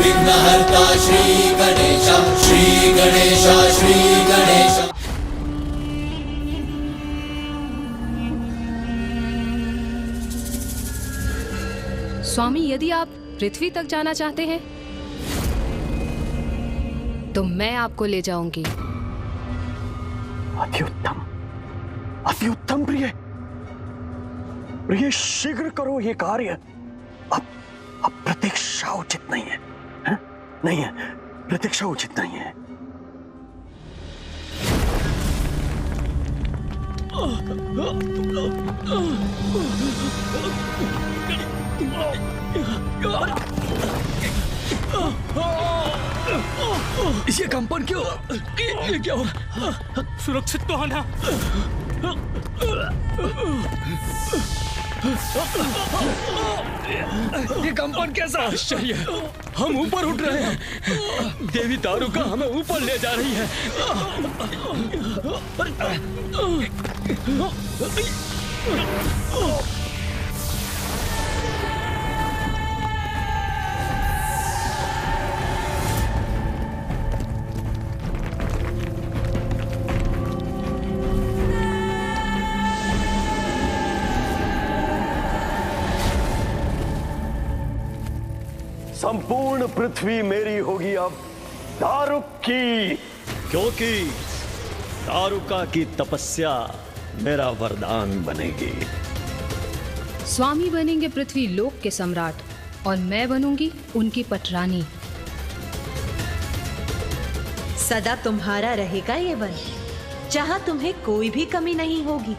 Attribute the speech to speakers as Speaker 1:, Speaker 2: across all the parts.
Speaker 1: विघ्नहर्ता श्री गणेश, श्री गणेश, श्री गणेश।
Speaker 2: स्वामी, यदि आप पृथ्वी तक जाना चाहते हैं तो मैं आपको ले जाऊंगी।
Speaker 3: अति उत्तम, अति उत्तम प्रिय। प्रिय, शीघ्र करो ये कार्य। अब प्रतीक्षा उचित नहीं है, है? नहीं है, प्रतीक्षा उचित नहीं है।
Speaker 4: ये कंपन क्यों? ये क्या हुआ? सुरक्षित तो है ना? ये कंपन कैसा आश्चर्य है? हम ऊपर उठ रहे हैं। देवी दारुका हमें ऊपर ले जा रही है।
Speaker 3: संपूर्ण पृथ्वी मेरी होगी अब दारुक की,
Speaker 5: क्योंकि दारुका की तपस्या मेरा वरदान बनेगी।
Speaker 2: स्वामी बनेंगे पृथ्वी लोक के सम्राट और मैं बनूंगी उनकी पटरानी।
Speaker 6: सदा तुम्हारा रहेगा ये वन, जहाँ तुम्हें कोई भी कमी नहीं होगी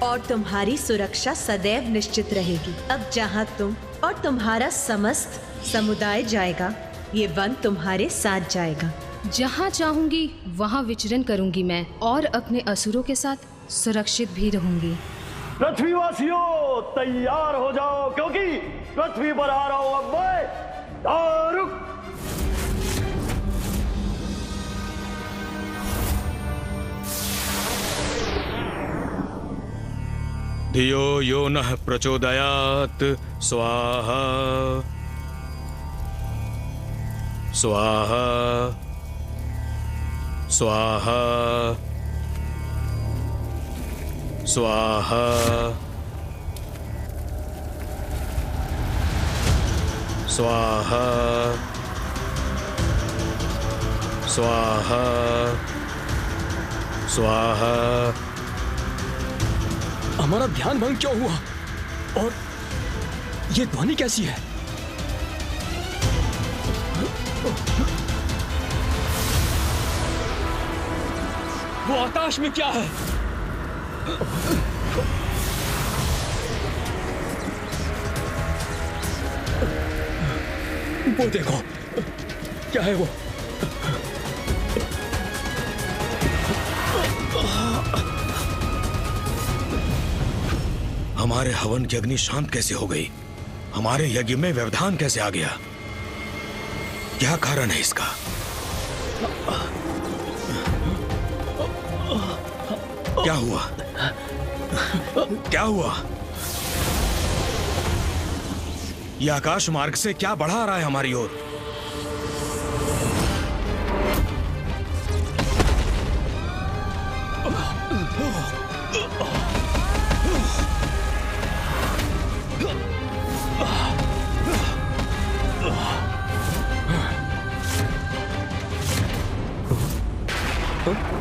Speaker 6: और तुम्हारी सुरक्षा सदैव निश्चित रहेगी। अब जहाँ तुम और तुम्हारा समस्त समुदाय जाएगा, ये वन तुम्हारे साथ जाएगा।
Speaker 2: जहाँ चाहूंगी वहाँ विचरण करूंगी मैं और अपने असुरों के साथ सुरक्षित भी रहूंगी।
Speaker 3: पृथ्वीवासियों तैयार हो जाओ, क्योंकि पृथ्वी पर आ रहा हूं अब मैं, दारुक।
Speaker 4: धियो यो नः प्रचोदयात् स्वाहा स्वाहा स्वाहा स्वाहा स्वाहा स्वाहा स्वाहा।
Speaker 5: हमारा ध्यान भंग क्यों हुआ? और ये ध्वनि कैसी है? वो आकाश में क्या है? वो देखो, क्या है वो?
Speaker 4: हमारे हवन की अग्नि शांत कैसे हो गई? हमारे यज्ञ में व्यवधान कैसे आ गया? क्या कारण है इसका? क्या हुआ? क्या हुआ? यह आकाश मार्ग से क्या बढ़ा रहा है हमारी ओर?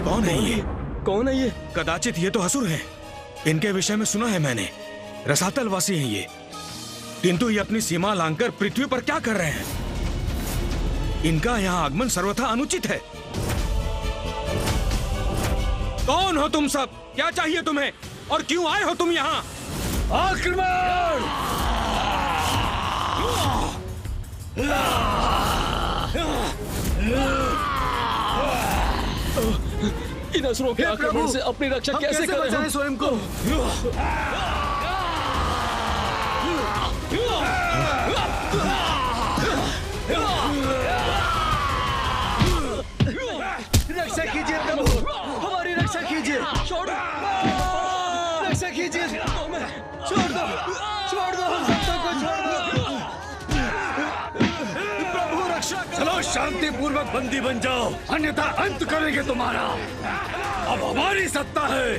Speaker 4: कौन है ये?
Speaker 5: कौन है ये?
Speaker 4: कदाचित ये तो असुर हैं। इनके विषय में सुना है मैंने। रसातलवासी हैं ये, किंतु ये अपनी सीमा लांघकर पृथ्वी पर क्या कर रहे हैं? इनका यहाँ आगमन सर्वथा अनुचित है। कौन हो तुम सब? क्या चाहिए तुम्हें और क्यों आए हो तुम यहाँ?
Speaker 5: आक्रमण! इन असुरों के आक्रमण से अपनी रक्षा कैसे करें स्वयं को?
Speaker 3: रक्षा कीजिए प्रभु, हमारी रक्षा कीजिए। छोड़ दो, रक्षा कीजिए। छोड़ दो, छोड़ दो, हम सबको छोड़ दो। प्रभु रक्षा करो।
Speaker 5: चलो शांति पूर्वक बंदी बन जाओ, अन्यथा अंत करेंगे तुम्हारा। अब हमारी सत्ता है।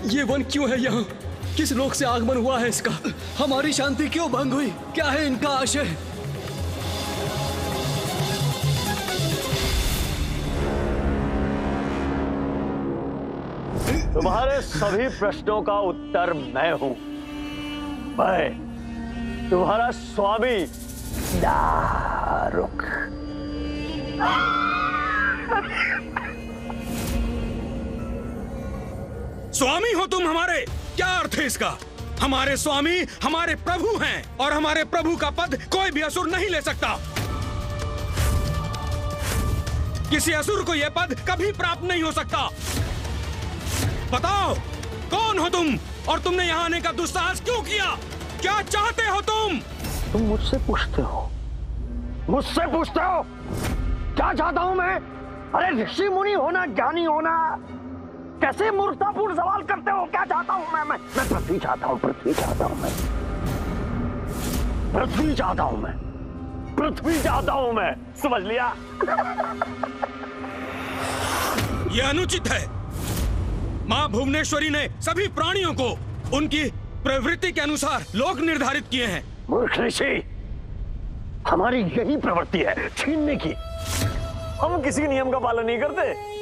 Speaker 3: ये वन क्यों है यहाँ? किस लोक से आगमन हुआ है इसका? हमारी शांति क्यों भंग हुई? क्या है इनका आशय?
Speaker 7: तुम्हारे सभी प्रश्नों का उत्तर मैं हूं। मैं तुम्हारा स्वामी दारुक।
Speaker 4: स्वामी हो तुम हमारे? क्या अर्थ है इसका? हमारे स्वामी हमारे प्रभु हैं और हमारे प्रभु का पद कोई भी असुर नहीं ले सकता। किसी असुर को यह पद कभी प्राप्त नहीं हो सकता। बताओ कौन हो तुम और तुमने यहाँ आने का दुस्साहस क्यों किया? क्या चाहते हो तुम?
Speaker 7: तुम मुझसे पूछते हो? मुझसे पूछते हो क्या चाहता हूं मैं? अरे ऋषि मुनि होना, ज्ञानी होना, कैसे मूर्खतापूर्ण सवाल करते हो? क्या चाहता हूं मैं पृथ्वी चाहता हूं, पृथ्वी चाहता हूं मैं, पृथ्वी चाहता हूं मैं, पृथ्वी चाहता हूं मैं। समझ लिया?
Speaker 4: यह अनुचित है। मां भुवनेश्वरी ने सभी प्राणियों को उनकी प्रवृत्ति के अनुसार लोक निर्धारित किए हैं।
Speaker 7: मूर्ख ऋषि, हमारी यही प्रवृत्ति है छीनने की। हम किसी नियम का पालन नहीं करते।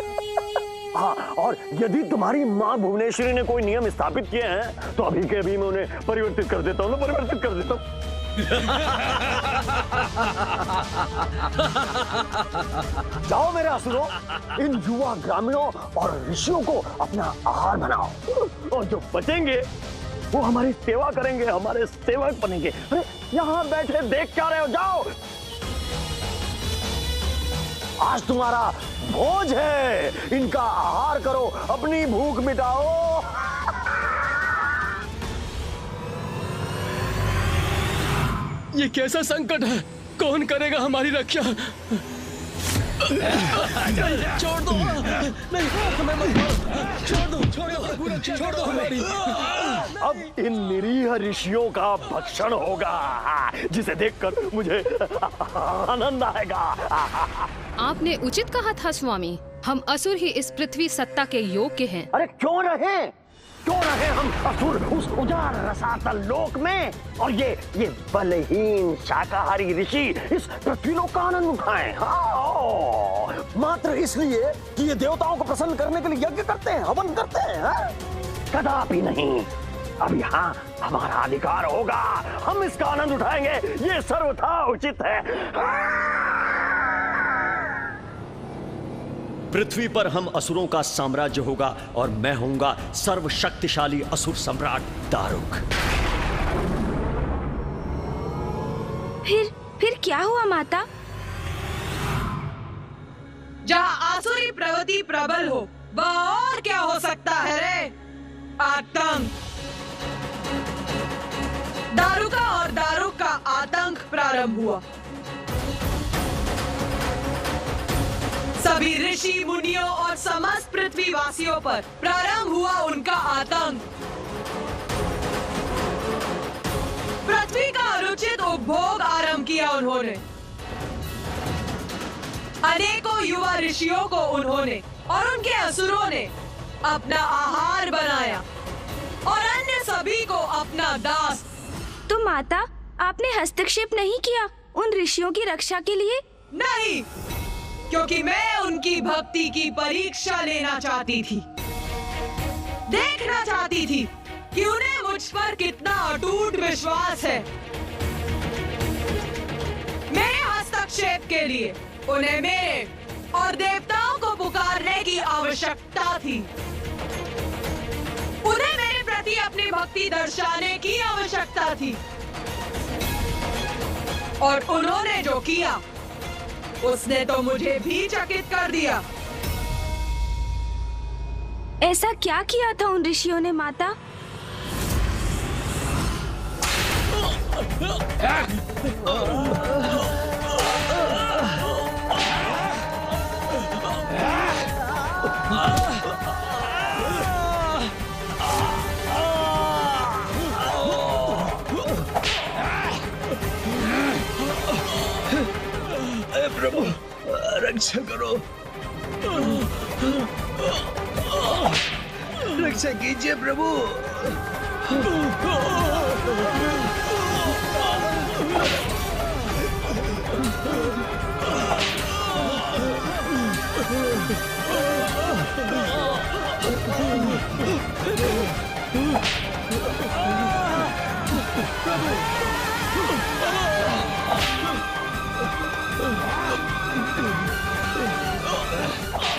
Speaker 7: हाँ, और यदि तुम्हारी माँ भुवनेश्वरी ने कोई नियम स्थापित किए हैं तो अभी के अभी मैं उन्हें परिवर्तित कर देता हूँ, परिवर्तित कर देता हूँ। जाओ मेरे असुरों, इन युवा ग्रामीणों और ऋषियों को अपना आहार बनाओ, और जो बचेंगे वो हमारी सेवा करेंगे, हमारे सेवक बनेंगे। अरे यहाँ बैठे देख क्या रहे हो? जाओ, आज तुम्हारा भोज है, इनका आहार करो, अपनी भूख मिटाओ।
Speaker 3: ये कैसा संकट है? कौन करेगा हमारी रक्षा? छोड़ दो, नहीं हमें मत मारो, छोड़ दो हमारी।
Speaker 7: अब इन निरीह ऋषियों का भक्षण होगा, जिसे देखकर मुझे आनंद आएगा।
Speaker 2: आपने उचित कहा था स्वामी, हम असुर ही इस पृथ्वी सत्ता के योग्य हैं।
Speaker 7: अरे क्यों रहे हम असुर उस उजाड़ रसातल लोक में, और ये बलहीन शाकाहारी ऋषि इस पृथ्वी लोक का आनंद उठाएं। हाँ, मात्र इसलिए कि ये देवताओं को प्रसन्न करने के लिए यज्ञ करते हैं, हवन करते हैं। हाँ? कदापि नहीं। अब यहाँ हमारा अधिकार होगा, हम इसका आनंद उठाएंगे, ये सर्वथा उचित है।
Speaker 8: पृथ्वी पर हम असुरों का साम्राज्य होगा और मैं होऊंगा सर्वशक्तिशाली असुर सम्राट दारुक।
Speaker 9: फिर क्या हुआ माता?
Speaker 6: जहाँ आसुरी प्रवृत्ति प्रबल हो, वह और क्या हो सकता है रे? आतंक। दारुका और दारुक का आतंक प्रारंभ हुआ। सभी ऋषि मुनियों और समस्त पृथ्वी वासियों पर प्रारंभ हुआ उनका आतंक। पृथ्वी का अनुचित उपभोग आरंभ किया उन्होंने। अनेकों युवा ऋषियों को उन्होंने और उनके असुरों ने अपना आहार बनाया और अन्य सभी को अपना दास।
Speaker 9: तो माता, आपने हस्तक्षेप नहीं किया उन ऋषियों की रक्षा के लिए?
Speaker 6: नहीं, क्योंकि मैं उनकी भक्ति की परीक्षा लेना चाहती थी, देखना चाहती थी कि उन्हें मुझ पर कितना अटूट विश्वास है। मेरे हस्तक्षेप के लिए उन्हें मेरे और देवताओं को पुकारने की आवश्यकता थी। उन्हें मेरे प्रति अपनी भक्ति दर्शाने की आवश्यकता थी, और उन्होंने जो किया उसने तो मुझे भी चकित कर दिया।
Speaker 9: ऐसा क्या किया था उन ऋषियों ने माता?
Speaker 3: प्रभु रक्षा करो, रक्षा कीजिए प्रभु।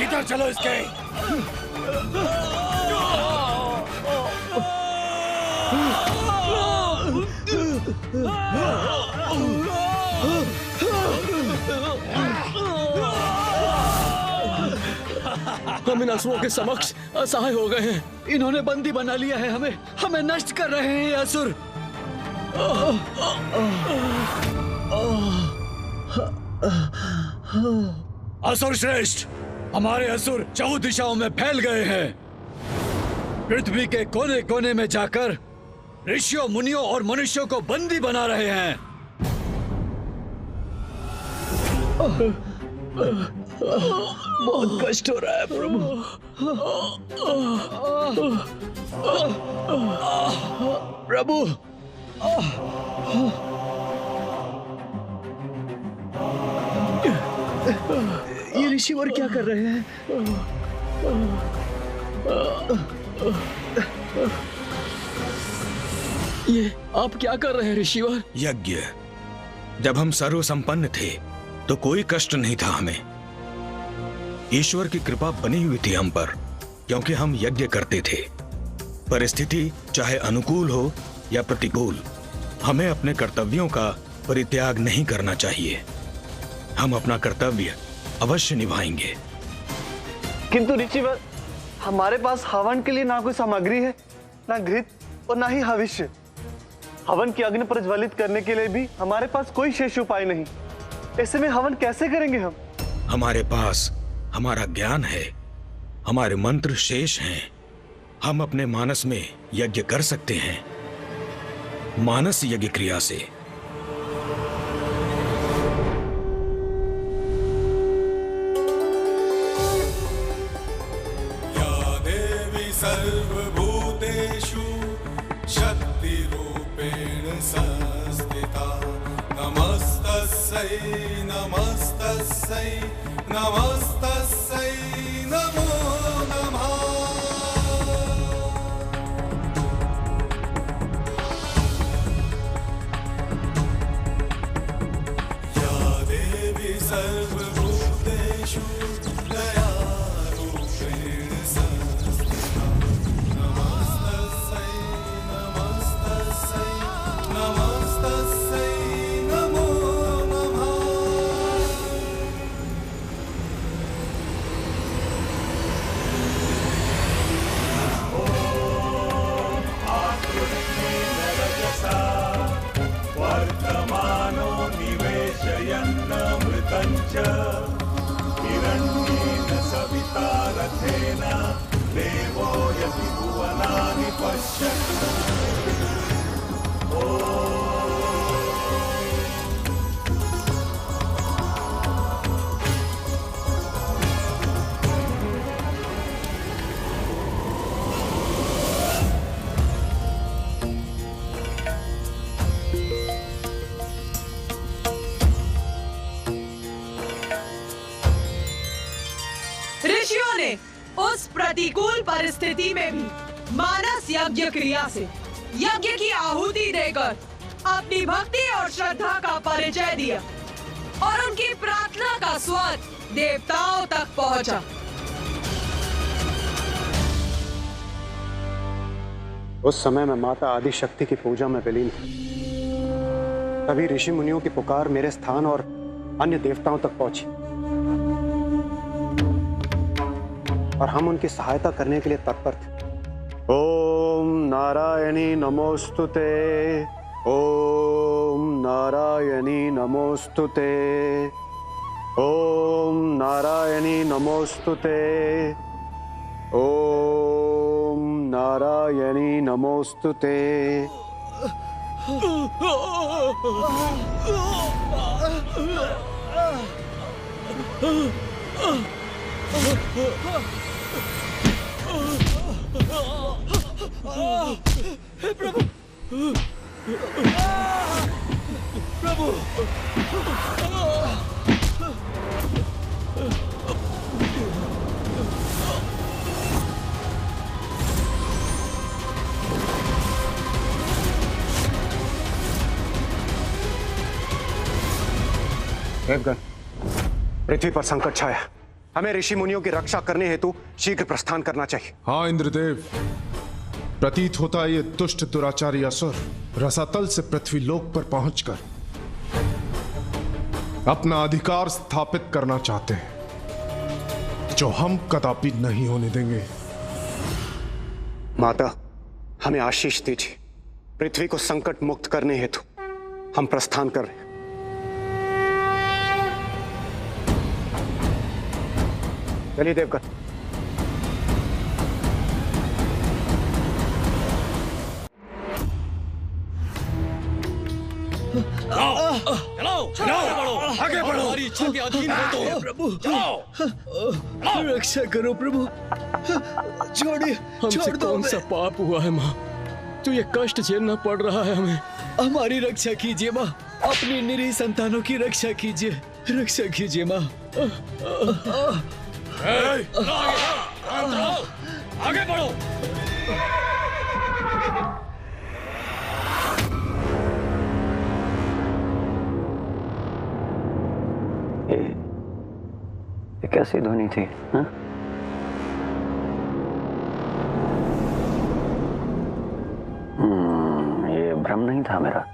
Speaker 5: इधर चलो इसके।
Speaker 3: हम इन असुरों के समक्ष असहाय हो गए हैं। इन्होंने बंदी बना लिया है हमें, हमें नष्ट कर रहे हैं ये असुर।
Speaker 5: असुर श्रेष्ठ, हमारे असुर 4 दिशाओं में फैल गए हैं। पृथ्वी के कोने कोने में जाकर ऋषियों, मुनियों और मनुष्यों को बंदी बना रहे हैं।
Speaker 3: बहुत कष्ट हो रहा है प्रभु। प्रभु ये ऋषिवर क्या कर रहे हैं? ये आप क्या कर रहे हैं ऋषिवर?
Speaker 4: यज्ञ। जब हम सर्वसंपन्न थे तो कोई कष्ट नहीं था हमें। ईश्वर की कृपा बनी हुई थी हम पर, क्योंकि हम यज्ञ करते थे। परिस्थिति चाहे अनुकूल हो या प्रतिकूल, हमें अपने कर्तव्यों का परित्याग नहीं करना चाहिए। हम अपना कर्तव्य अवश्य निभाएंगे।
Speaker 10: किंतु ऋषिवर, हमारे पास हवन के लिए ना कोई सामग्री है, ना घृत और ना ही हविष्य। हवन की अग्नि प्रज्वलित करने के लिए भी हमारे पास कोई शेष उपाय नहीं। ऐसे में हवन कैसे करेंगे हम?
Speaker 4: हमारे पास हमारा ज्ञान है, हमारे मंत्र शेष हैं। हम अपने मानस में यज्ञ कर सकते हैं। मानस यज्ञ क्रिया से।
Speaker 1: या देवी सर्वभूतेषु शक्तिरूपेण संस्थिता नमस्तस्यै नमस्तस्यै नमस्तस्यै नमो नमः। या देवी सर्वभूतेषु दयारूपेण संस्थिता नमस्तस्यै नमस्तस्यै नमस्तस्यै नमो नमः।
Speaker 11: वर्तमानो निवेशयन्नमृतं च हिरण्येन सविता रथेन देवो यदि भुवनानि पश्यति।
Speaker 6: ऋषियों ने उस प्रतिकूल परिस्थिति में भी मानस यज्ञ क्रिया से यज्ञ की आहुति देकर अपनी भक्ति और श्रद्धा का परिचय दिया और उनकी प्रार्थना का स्वर देवताओं तक पहुंचा।
Speaker 12: उस समय मैं माता आदि शक्ति की पूजा में विलीन था। तभी ऋषि मुनियों की पुकार मेरे स्थान और अन्य देवताओं तक पहुंची। और हम उनकी सहायता करने के लिए तत्पर थे। ओम नारायणी नमोस्तुते, ओम नारायणी नमोस्तुते, ओम नारायणी नमोस्तुते, ओम नारायणी नमोस्तुते।
Speaker 5: प्रभु प्रभु
Speaker 12: देवगण, पृथ्वी पर संकट छाया। हमें ऋषि मुनियों की रक्षा करने हेतु शीघ्र प्रस्थान करना चाहिए।
Speaker 13: हाँ इंद्रदेव, प्रतीत होता है ये दुष्ट दुराचारी असुर रसातल से पृथ्वी लोक पर पहुंचकर अपना अधिकार स्थापित करना चाहते हैं, जो हम कदापि नहीं होने देंगे।
Speaker 12: माता, हमें आशीष दीजिए। पृथ्वी को संकट मुक्त करने हेतु हम प्रस्थान कर रहे हैं। चलिए देवगण।
Speaker 5: चलो आगे बढ़ो, हमारी इच्छा के अधीन हो तो प्रभु। रक्षा करो प्रभु, छोड़िए,
Speaker 14: हमसे कौन सा पाप हुआ है माँ, तो ये कष्ट झेलना पड़ रहा है हमें।
Speaker 5: हमारी रक्षा कीजिए माँ, अपनी निरीह संतानों की रक्षा कीजिए, रक्षा कीजिए माँ। आगे बढ़ो।
Speaker 7: ये कैसी ध्वनि थी? हाँ? ये भ्रम नहीं था मेरा।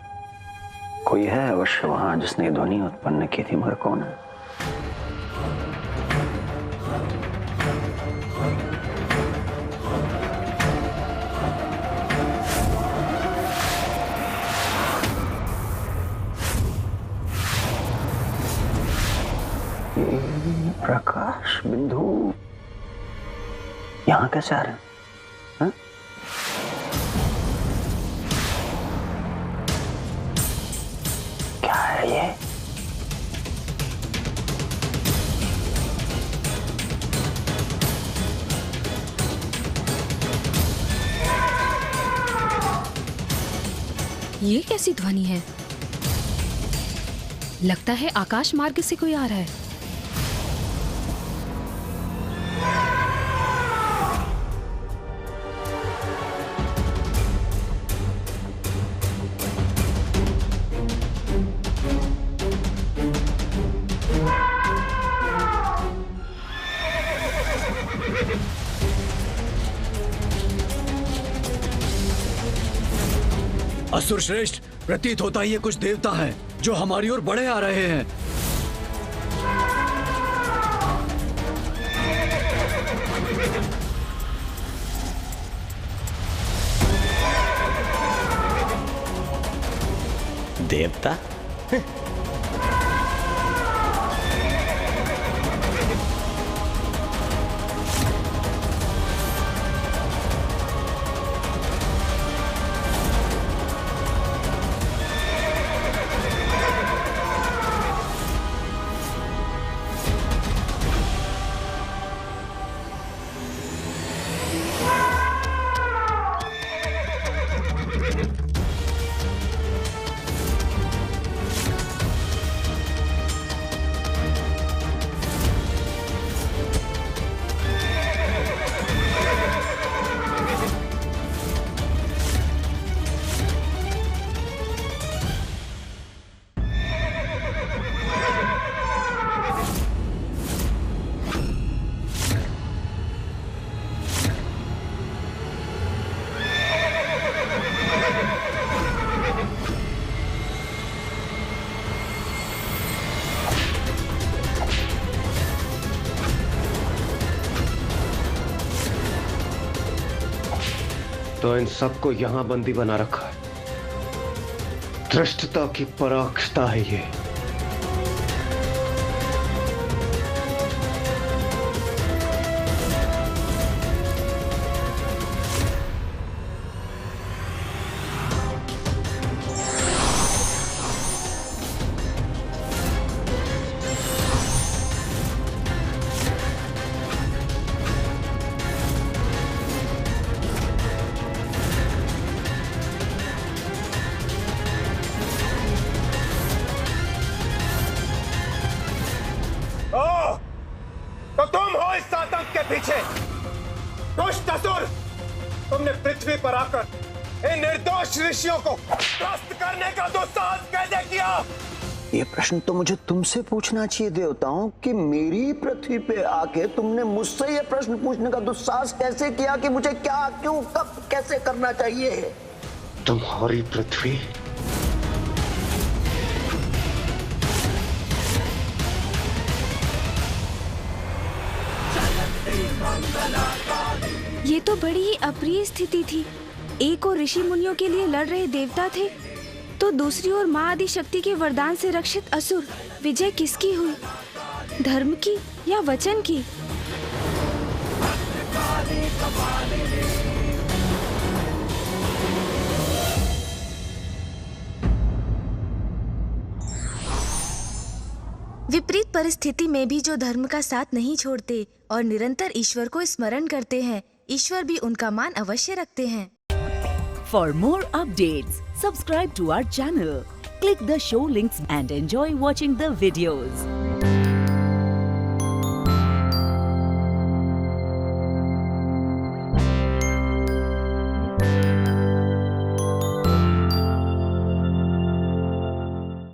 Speaker 7: कोई है अवश्य वहां जिसने ध्वनि उत्पन्न की थी, मगर कौन है? प्रकाश बिंदु यहां कैसे आ रहे हैं? हाँ? क्या है ये?
Speaker 2: ये कैसी ध्वनि है? लगता है आकाश मार्ग से कोई आ रहा है।
Speaker 5: असुर श्रेष्ठ, प्रतीत होता है ये कुछ देवता हैं जो हमारी ओर बढ़े आ रहे हैं।
Speaker 8: देवता?
Speaker 7: तो इन सबको यहां बंदी बना रखा है। धृष्टता की पराकाष्ठा है ये।
Speaker 15: तो तुम हो इस आतंक के पीछे। दुष्ट असुर, तुमने पृथ्वी पर आकर इन निर्दोष ऋषियों को त्रस्त करने का दुस्साहस कैसे किया?
Speaker 7: ये प्रश्न तो मुझे तुमसे पूछना चाहिए देवताओं कि मेरी पृथ्वी पे आके तुमने मुझसे ये प्रश्न पूछने का दुस्साहस कैसे किया कि मुझे क्या, क्यों, कब, कैसे करना चाहिए? तुम्हारी पृथ्वी
Speaker 9: ये तो बड़ी ही अप्रिय स्थिति थी। एक और ऋषि मुनियों के लिए लड़ रहे देवता थे, तो दूसरी ओर माँ आदि शक्ति के वरदान से रक्षित असुर। विजय किसकी हुई, धर्म की या वचन की? विपरीत परिस्थिति में भी जो धर्म का साथ नहीं छोड़ते और निरंतर ईश्वर को स्मरण करते हैं, ईश्वर भी उनका मान अवश्य रखते हैं।
Speaker 16: For more updates, subscribe to our channel, click the show links and enjoy watching the videos.